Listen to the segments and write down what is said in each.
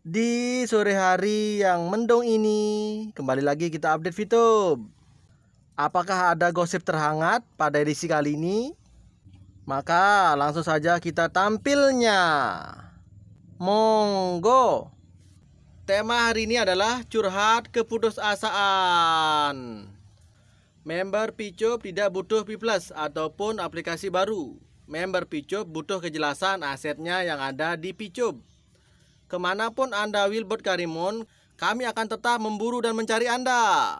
Di sore hari yang mendung ini, kembali lagi kita update VTube. Apakah ada gosip terhangat pada edisi kali ini? Maka langsung saja kita tampilnya. Monggo. Tema hari ini adalah curhat keputusasaan. Member VTube tidak butuh P+ ataupun aplikasi baru. Member VTube butuh kejelasan asetnya yang ada di VTube. Kemanapun Anda Wilbert Karimun, kami akan tetap memburu dan mencari Anda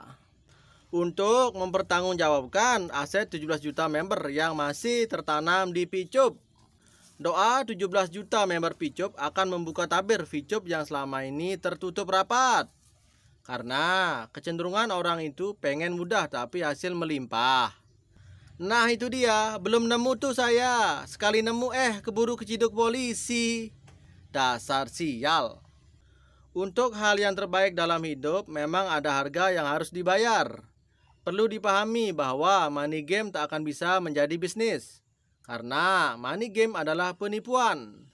untuk mempertanggungjawabkan aset 17 juta member yang masih tertanam di VTube. Doa 17 juta member VTube akan membuka tabir VTube yang selama ini tertutup rapat. Karena kecenderungan orang itu pengen mudah tapi hasil melimpah. Nah itu dia, belum nemu tuh saya. Sekali nemu keburu keciduk polisi. Dasar sial. Untuk hal yang terbaik dalam hidup memang ada harga yang harus dibayar. Perlu dipahami bahwa money game tak akan bisa menjadi bisnis. Karena money game adalah penipuan.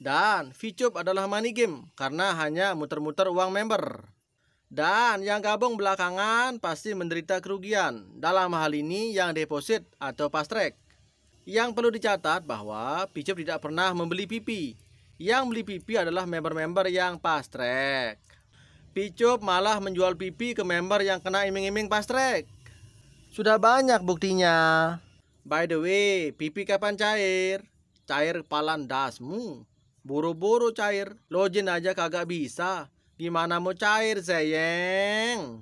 Dan VTube adalah money game karena hanya muter-muter uang member. Dan yang gabung belakangan pasti menderita kerugian. Dalam hal ini yang deposit atau fast track. Yang perlu dicatat bahwa VTube tidak pernah membeli PP. Yang beli PP adalah member-member yang fast track. VTube malah menjual PP ke member yang kena iming-iming fast track. Sudah banyak buktinya. By the way, PP kapan cair? Cair palan dasmu. Buru-buru cair. Login aja kagak bisa. Gimana mau cair, sayang?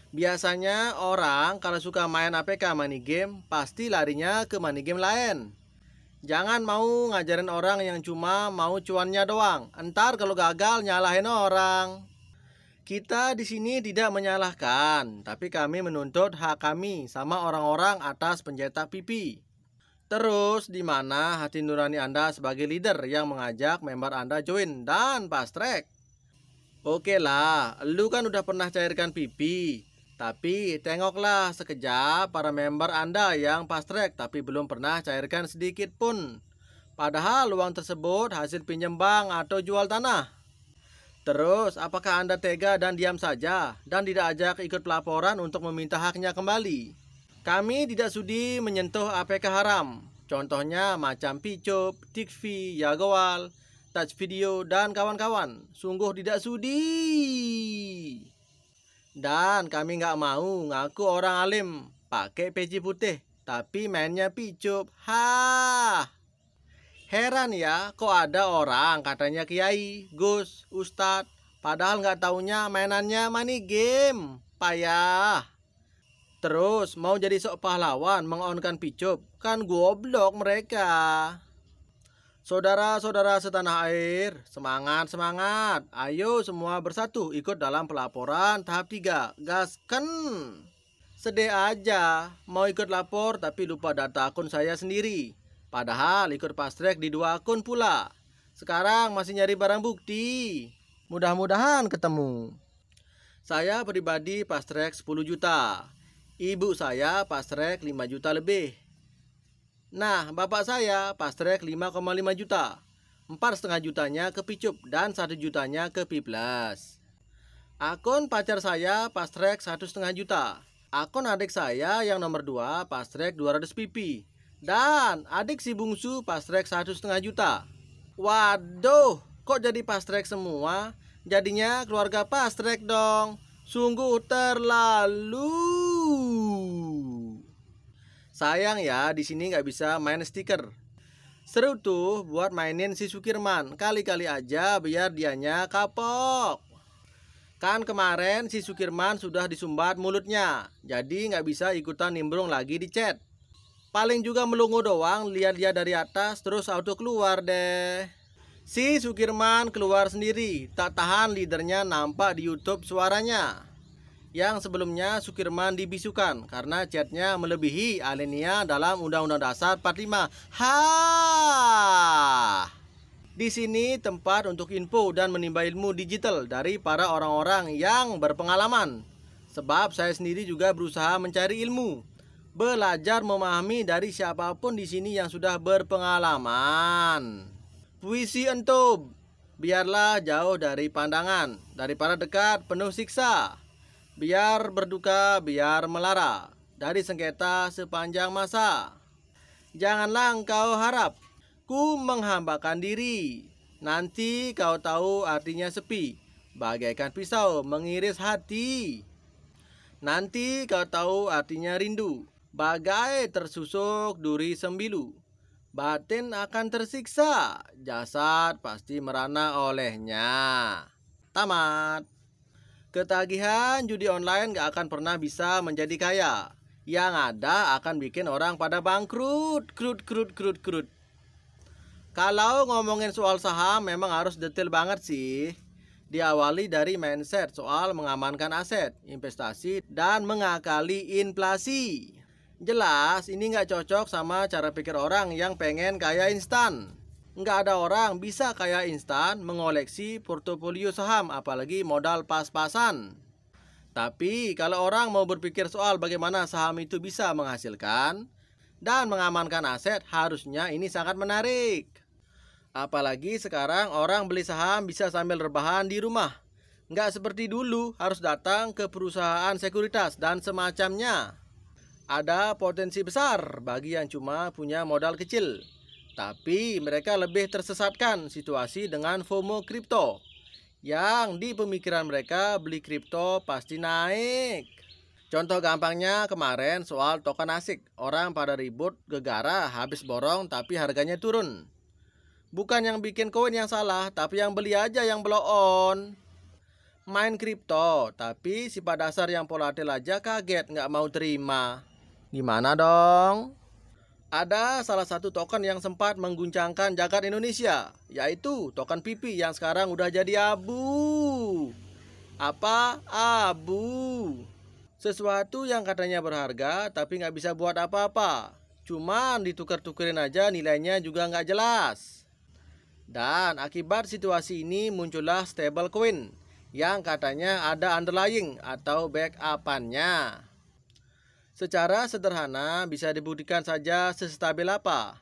Biasanya orang kalau suka main APK money game pasti larinya ke money game lain. Jangan mau ngajarin orang yang cuma mau cuannya doang. Entar kalau gagal nyalahin orang. Kita di sini tidak menyalahkan, tapi kami menuntut hak kami sama orang-orang atas pencetak PP. Terus di mana hati nurani Anda sebagai leader yang mengajak member Anda join dan fast track? Oke lah, lu kan udah pernah cairkan PP. Tapi tengoklah sekejap para member Anda yang fast track tapi belum pernah cairkan sedikit pun. Padahal uang tersebut hasil pinjam bank atau jual tanah. Terus apakah Anda tega dan diam saja dan tidak ajak ikut pelaporan untuk meminta haknya kembali? Kami tidak sudi menyentuh APK haram. Contohnya macam VTube, Tikvi, Yagowal, Touch Video dan kawan-kawan. Sungguh tidak sudi. Dan kami nggak mau ngaku orang alim pakai peci putih tapi mainnya VTube. Heran ya, kok ada orang katanya kiai, gus, ustadz, padahal nggak taunya mainannya money game. Payah. Terus mau jadi sok pahlawan mengonkan VTube, kan goblok mereka. Saudara-saudara setanah air, semangat-semangat. Ayo semua bersatu ikut dalam pelaporan tahap 3. Gasken. Sedih aja, mau ikut lapor tapi lupa data akun saya sendiri. Padahal ikut fast track di 2 akun pula. Sekarang masih nyari barang bukti. Mudah-mudahan ketemu. Saya pribadi fast track 10 juta. Ibu saya fast track 5 juta lebih. Nah, bapak saya fast track 5,5 juta. 4,5 jutanya ke VTube dan 1 jutanya ke P+. Akun pacar saya fast track 1,5 juta. Akun adik saya yang nomor 2 fast track 200 PP. Dan adik si bungsu fast track 1,5 juta. Waduh, kok jadi fast track semua? Jadinya keluarga fast track dong. Sungguh terlalu. Sayang ya, di sini nggak bisa main stiker. Seru tuh buat mainin si Sukirman. Kali-kali aja biar dianya kapok. Kan kemarin si Sukirman sudah disumbat mulutnya. Jadi nggak bisa ikutan nimbrung lagi di chat. Paling juga melongo doang, lihat-lihat dari atas terus auto keluar deh. Si Sukirman keluar sendiri. Tak tahan leadernya nampak di YouTube suaranya. Yang sebelumnya Sukirman dibisukan karena chatnya melebihi alinea dalam Undang-Undang Dasar 45. Di sini tempat untuk info dan menimba ilmu digital dari para orang-orang yang berpengalaman. Sebab saya sendiri juga berusaha mencari ilmu, belajar memahami dari siapapun di sini yang sudah berpengalaman. Puisi entum, Biarlah jauh dari pandangan, daripada dekat penuh siksa. Biar berduka, biar melara, dari sengketa sepanjang masa. Janganlah engkau harap, ku menghambakan diri. Nanti kau tahu artinya sepi, bagaikan pisau mengiris hati. Nanti kau tahu artinya rindu, bagai tersusuk duri sembilu. Batin akan tersiksa, jasad pasti merana olehnya. Tamat. Ketagihan judi online gak akan pernah bisa menjadi kaya. Yang ada akan bikin orang pada bangkrut. Krut. Kalau ngomongin soal saham memang harus detail banget sih. Diawali dari mindset soal mengamankan aset, investasi, dan mengakali inflasi. Jelas ini nggak cocok sama cara pikir orang yang pengen kaya instan. Nggak ada orang bisa kaya instan mengoleksi portofolio saham, apalagi modal pas-pasan. Tapi kalau orang mau berpikir soal bagaimana saham itu bisa menghasilkan dan mengamankan aset, harusnya ini sangat menarik. Apalagi sekarang orang beli saham bisa sambil rebahan di rumah. Nggak seperti dulu harus datang ke perusahaan sekuritas dan semacamnya. Ada potensi besar bagi yang cuma punya modal kecil. Tapi mereka lebih tersesatkan situasi dengan FOMO kripto. Yang di pemikiran mereka beli kripto pasti naik. Contoh gampangnya kemarin soal token asik. Orang pada ribut gegara habis borong tapi harganya turun. Bukan yang bikin koin yang salah, tapi yang beli aja yang blow on. Main kripto, tapi sifat dasar yang volatil aja kaget, nggak mau terima. Gimana dong? Ada salah satu token yang sempat mengguncangkan jagat Indonesia, yaitu token PP yang sekarang udah jadi abu. Apa? Abu. Sesuatu yang katanya berharga, tapi nggak bisa buat apa-apa. Cuman ditukar-tukerin aja nilainya juga nggak jelas. Dan akibat situasi ini muncullah stablecoin yang katanya ada underlying atau backup-annya. Secara sederhana bisa dibuktikan saja sestabil apa.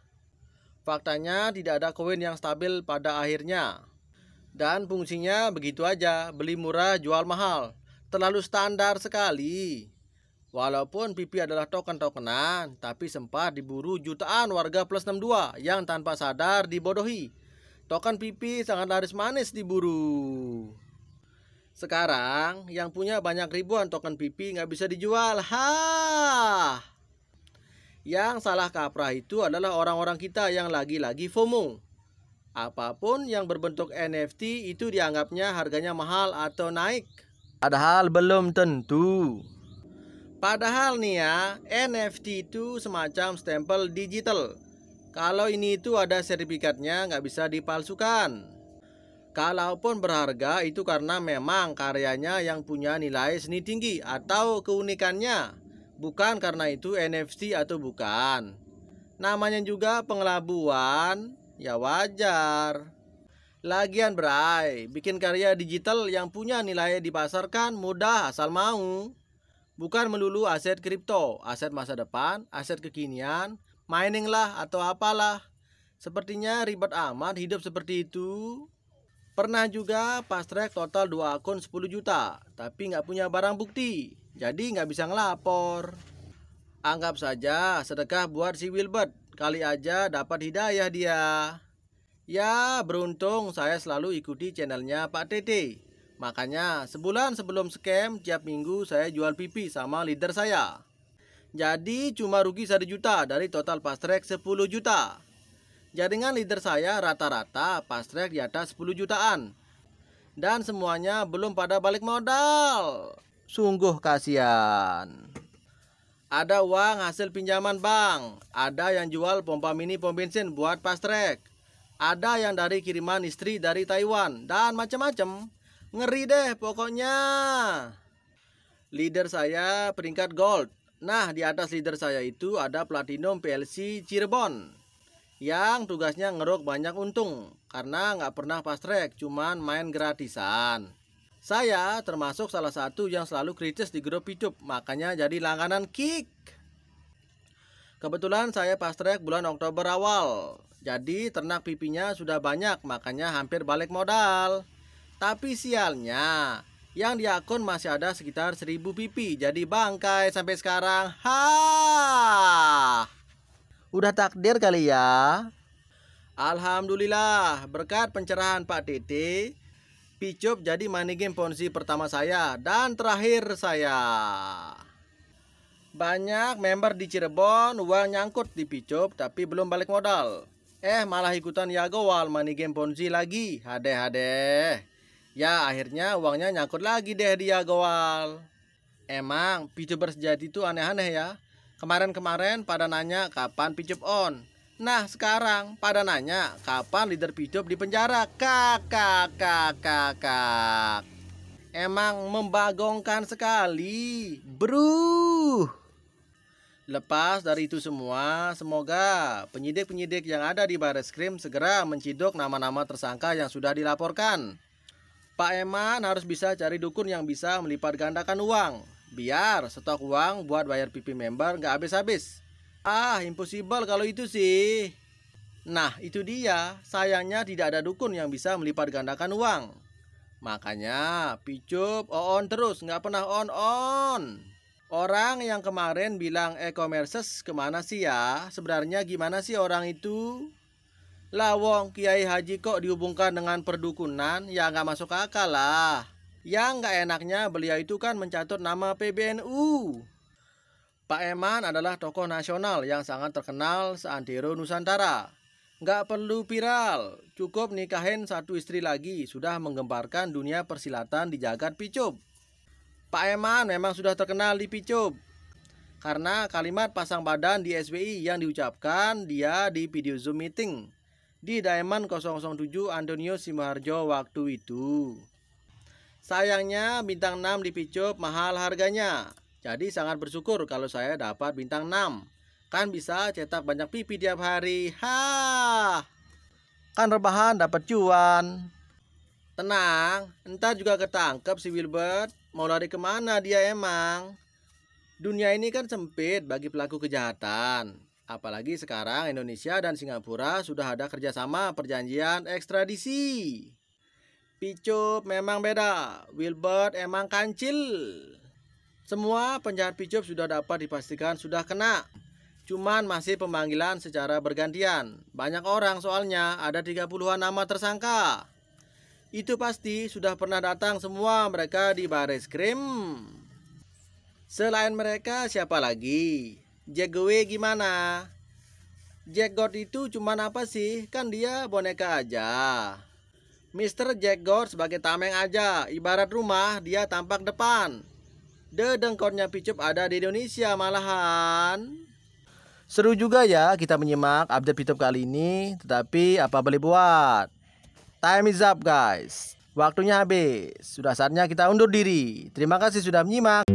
Faktanya tidak ada koin yang stabil pada akhirnya. Dan fungsinya begitu aja, beli murah jual mahal. Terlalu standar sekali. Walaupun PP adalah token-tokenan, tapi sempat diburu jutaan warga plus 62 yang tanpa sadar dibodohi. Token PP sangat laris manis diburu. Sekarang yang punya banyak ribuan token PP nggak bisa dijual. Yang salah kaprah itu adalah orang-orang kita yang lagi-lagi FOMO. Apapun yang berbentuk NFT itu dianggapnya harganya mahal atau naik. Padahal belum tentu. Padahal nih ya, NFT itu semacam stempel digital. Kalau ini itu ada sertifikatnya, nggak bisa dipalsukan. Kalaupun berharga itu karena memang karyanya yang punya nilai seni tinggi atau keunikannya. Bukan karena itu NFT atau bukan. Namanya juga pengelabuan, ya wajar. Lagian Bray, bikin karya digital yang punya nilai dipasarkan mudah asal mau. Bukan melulu aset kripto, aset masa depan, aset kekinian, mining lah atau apalah. Sepertinya ribet amat hidup seperti itu. Pernah juga Pastrek total 2 akun 10 juta, tapi nggak punya barang bukti, jadi nggak bisa ngelapor. Anggap saja sedekah buat si Wilbert, kali aja dapat hidayah dia. Ya beruntung saya selalu ikuti channelnya Pak Tete. Makanya sebulan sebelum scam tiap minggu saya jual pipi sama leader saya. Jadi cuma rugi 1 juta dari total Pastrek 10 juta. Jaringan leader saya rata-rata Pastrek di atas 10 jutaan. Dan semuanya belum pada balik modal. Sungguh kasihan. Ada uang hasil pinjaman bank. Ada yang jual pompa mini pom bensin buat Pastrek. Ada yang dari kiriman istri dari Taiwan. Dan macam-macam. Ngeri deh pokoknya. Leader saya peringkat gold. Nah di atas leader saya itu ada Platinum PLC Cirebon, yang tugasnya ngeruk banyak untung karena nggak pernah Pastrek, cuman main gratisan. Saya termasuk salah satu yang selalu kritis di grup YouTube, makanya jadi langganan kick. Kebetulan saya fast track bulan Oktober awal. Jadi ternak pipinya sudah banyak, makanya hampir balik modal. Tapi sialnya, yang di akun masih ada sekitar 1000 pipi, jadi bangkai sampai sekarang. Ha! Udah takdir kali ya. Alhamdulillah, berkat pencerahan Pak Tete, Picup jadi money game Ponzi pertama saya dan terakhir saya. Banyak member di Cirebon uang nyangkut di Picup tapi belum balik modal. Malah ikutan Yagowal money game Ponzi lagi. Hadeh. Ya akhirnya uangnya nyangkut lagi deh di Yagowal. Emang Picup sejati itu aneh-aneh ya. Kemarin-kemarin pada nanya kapan Picup on. Nah sekarang pada nanya kapan leader Picup di penjara. Kak. Emang membagongkan sekali, bro. Lepas dari itu semua, semoga penyidik-penyidik yang ada di Bareskrim segera menciduk nama-nama tersangka yang sudah dilaporkan. Pak Eman harus bisa cari dukun yang bisa melipat gandakan uang, biar stok uang buat bayar pipi member nggak habis-habis. Impossible kalau itu sih. Nah itu dia, sayangnya tidak ada dukun yang bisa melipat gandakan uang. Makanya Picup on terus, nggak pernah on. Orang yang kemarin bilang e-commerce kemana sih ya? Sebenarnya gimana sih orang itu? Lawong Kiai Haji kok dihubungkan dengan perdukunan? Ya nggak masuk akal lah. Yang nggak enaknya beliau itu kan mencatut nama PBNU. Pak Eman adalah tokoh nasional yang sangat terkenal seantero Nusantara. Nggak perlu viral, cukup nikahin satu istri lagi sudah menggemparkan dunia persilatan di jagat Picup. Pak Eman memang sudah terkenal di Picup karena kalimat pasang badan di SBI yang diucapkan dia di video Zoom meeting di Diamond 007 Antonio Simarjo waktu itu. Sayangnya bintang 6 di Picup mahal harganya. Jadi sangat bersyukur kalau saya dapat bintang 6. Kan bisa cetak banyak pipi tiap hari. Kan rebahan dapat cuan. Tenang, entar juga ketangkep si Wilbert. Mau lari kemana dia emang? Dunia ini kan sempit bagi pelaku kejahatan. Apalagi sekarang Indonesia dan Singapura sudah ada kerjasama perjanjian ekstradisi. Picup memang beda, Wilbert emang kancil. Semua penjahat Picup sudah dapat dipastikan sudah kena. Cuman masih pemanggilan secara bergantian. Banyak orang soalnya, ada 30-an nama tersangka. Itu pasti sudah pernah datang semua mereka di Bareskrim. Selain mereka siapa lagi? Jack gue gimana? Jack God itu cuman apa sih? Kan dia boneka aja. Mr. Jack God sebagai tameng aja. Ibarat rumah dia tampak depan. Dengkornya Picup ada di Indonesia malahan. Seru juga ya kita menyimak update Picup kali ini. Tetapi apa boleh buat? Time is up guys. Waktunya habis. Sudah saatnya kita undur diri. Terima kasih sudah menyimak.